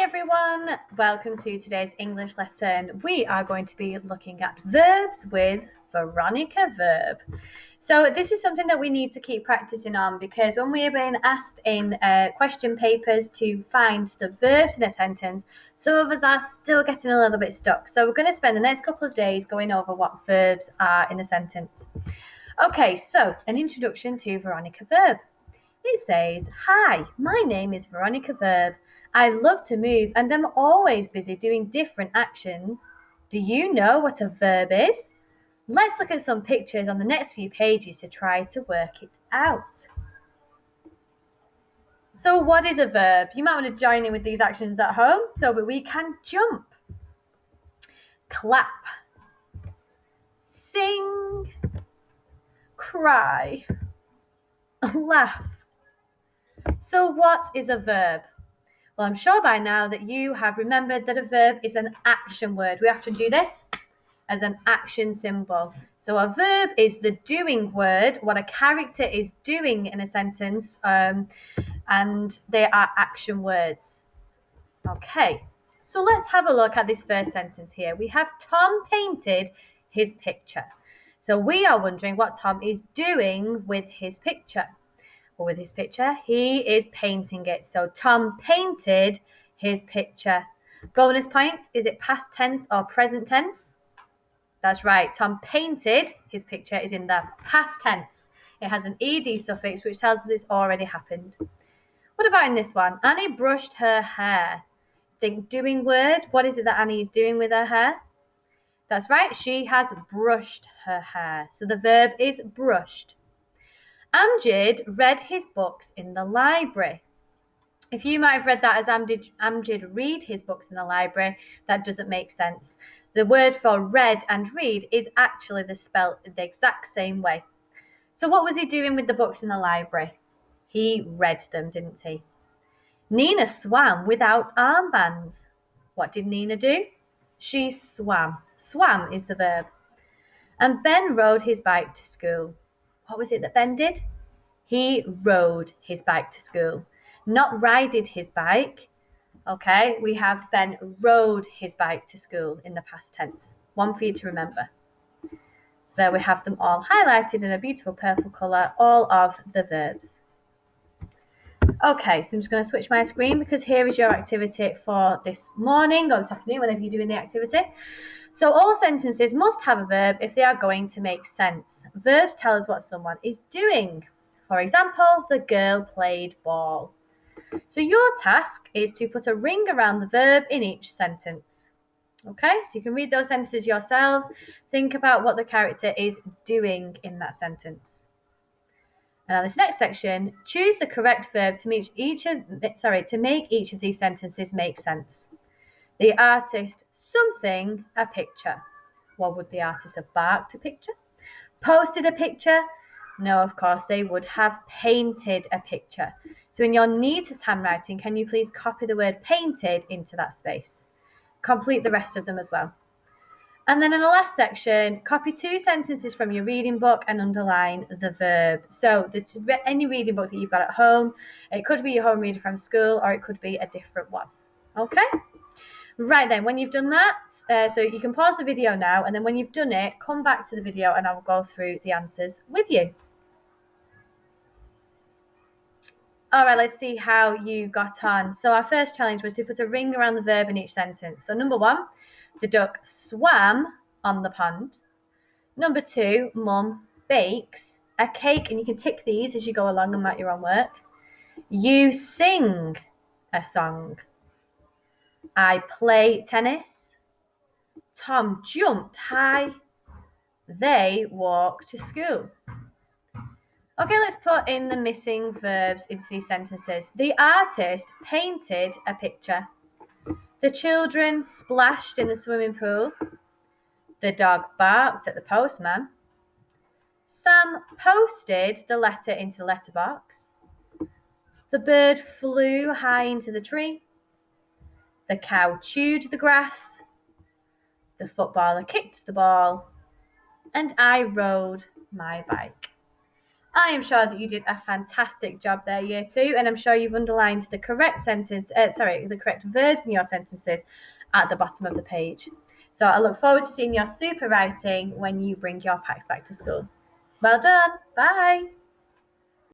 everyone, welcome to today's English lesson. We are going to be looking at verbs with Veronica Verb. So this is something that we need to keep practicing on because when we are being asked in question papers to find the verbs in a sentence, some of us are still getting a little bit stuck. So we're going to spend the next couple of days going over what verbs are in a sentence. Okay, so an introduction to Veronica Verb. It says, "Hi, my name is Veronica Verb. I love to move and I'm always busy doing different actions. Do you know what a verb is? Let's look at some pictures on the next few pages to try to work it out." So what is a verb? You might want to join in with these actions at home so that we can jump, clap, sing, cry, laugh. So what is a verb? Well, I'm sure by now that you have remembered that a verb is an action word. We have to do this as an action symbol. So a verb is the doing word, what a character is doing in a sentence, and they are action words. Okay, so let's have a look at this first sentence here. We have Tom painted his picture. So we are wondering what Tom is doing with his picture. Or with his picture, he is painting it. So Tom painted his picture. Bonus points, is it past tense or present tense? That's right, Tom painted his picture is in the past tense. It has an ed suffix which tells us it's already happened. What about in this one? Annie brushed her hair. Think doing word. What is it that Annie is doing with her hair? That's right, she has brushed her hair. So the verb is brushed. Amjad read his books in the library. If you might have read that as Amjad read his books in the library, that doesn't make sense. The word for read and read is actually spelled the exact same way. So what was he doing with the books in the library? He read them, didn't he? Nina swam without armbands. What did Nina do? She swam. Swam is the verb. And Ben rode his bike to school. What was it that Ben did? He rode his bike to school, not rided his bike. Okay, we have Ben rode his bike to school in the past tense. One for you to remember. So there we have them all highlighted in a beautiful purple colour, all of the verbs. Okay, so I'm just going to switch my screen because here is your activity for this morning or this afternoon, whenever you're doing the activity. So all sentences must have a verb if they are going to make sense. Verbs tell us what someone is doing. For example, the girl played ball. So your task is to put a ring around the verb in each sentence. Okay, so you can read those sentences yourselves. Think about what the character is doing in that sentence. Now, this next section, choose the correct verb to make each of these sentences make sense. The artist something a picture. What would the artist have barked a picture? Posted a picture? No, of course, they would have painted a picture. So in your neatest handwriting, can you please copy the word painted into that space? Complete the rest of them as well. And then in the last section, copy 2 sentences from your reading book and underline the verb. So any reading book that you've got at home, it could be your home reader from school or it could be a different one. Okay? Right then, when you've done that, so you can pause the video now, and then when you've done it, come back to the video and I will go through the answers with you. All right, let's see how you got on. So our first challenge was to put a ring around the verb in each sentence. So number 1, the duck swam on the pond. Number 2, Mum bakes a cake, and you can tick these as you go along and mark your own work. You sing a song. I play tennis. Tom jumped high. They walk to school. Okay, let's put in the missing verbs into these sentences. The artist painted a picture. The children splashed in the swimming pool. The dog barked at the postman. Sam posted the letter into the letterbox. The bird flew high into the tree. The cow chewed the grass. The footballer kicked the ball. And I rode my bike. I am sure that you did a fantastic job there, Year 2, and I'm sure you've underlined the correct the correct verbs in your sentences at the bottom of the page. So I look forward to seeing your super writing when you bring your packs back to school. Well done. Bye.